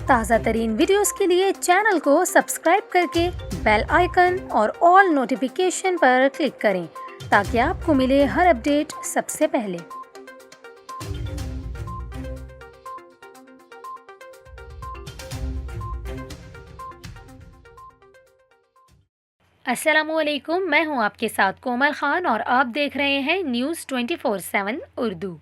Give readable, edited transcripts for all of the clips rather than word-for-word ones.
تازہ ترین ویڈیوز کے لیے چینل کو سبسکرائب کر کے بیل آئیکن اور آل نوٹیفیکیشن پر کلک کریں تاکہ آپ کو ملے ہر اپڈیٹ سب سے پہلے۔ السلام علیکم، میں ہوں آپ کے ساتھ کومل خان اور آپ دیکھ رہے ہیں نیوز 24/7 اردو۔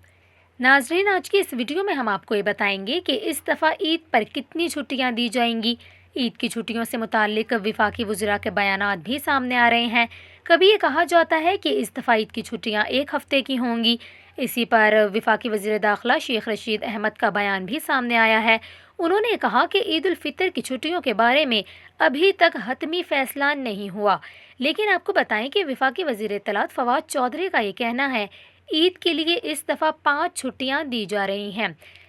ناظرین، آج کی اس ویڈیو میں ہم آپ کو یہ بتائیں گے کہ اس دفعہ عید پر کتنی چھٹیاں دی جائیں گی۔ عید کی چھٹیوں سے متعلق وفاقی وزراء کے بیانات بھی سامنے آ رہے ہیں۔ کبھی یہ کہا جاتا ہے کہ اس دفعہ عید کی چھٹیاں 1 ہفتے کی ہوں گی۔ اسی پر وفاقی وزیر داخلہ شیخ رشید احمد کا بیان بھی سامنے آیا ہے۔ انہوں نے کہا کہ عید الفطر کی چھٹیوں کے بارے میں ابھی تک حتمی فیصلہ نہیں ہوا، لیکن آپ کو بتائیں کہ وفاقی وزیر اطلاعات فواد چودھری کا یہ کہنا ہے عید کے لیے اس دفعہ 5 چھٹیاں دی جا رہی ہیں،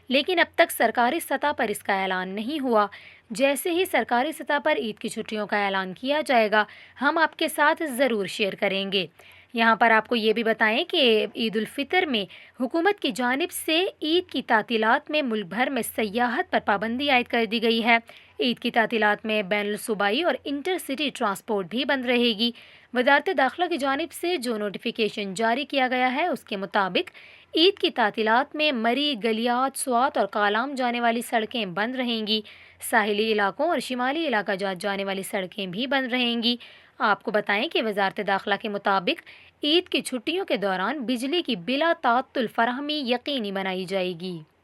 لیکن اب تک سرکاری سطح پر اس کا اعلان نہیں ہوا۔ جیسے ہی سرکاری سطح پر عید کی چھٹیوں کا اعلان کیا جائے گا، ہم آپ کے ساتھ ضرور شیئر کریں گے۔ یہاں پر آپ کو یہ بھی بتائیں کہ عید الفطر میں حکومت کی جانب سے عید کی تعطیلات میں ملک بھر میں سیاحت پر پابندی عائد کر دی گئی ہے۔ عید کی تعطیلات میں بین الصوبائی اور انٹر سٹی ٹرانسپورٹ بھی بند رہے گی۔ وزارت داخلہ کی جانب سے جو نوٹیفیکیشن جاری کیا گیا ہے اس کے مطابق عید کی تعطیلات میں مری، گلیات، سوات اور کالام جانے والی سڑکیں بند رہیں گی۔ ساحلی علاقوں اور شمالی علاقہ جات جانے والی سڑکیں بھی بند رہیں گی۔ آپ کو بتائیں کہ وزارت داخلہ کے مطابق عید کی چھٹیوں کے دوران بجلی کی بلا تعطل فراہمی یقینی بنائی جائے گی۔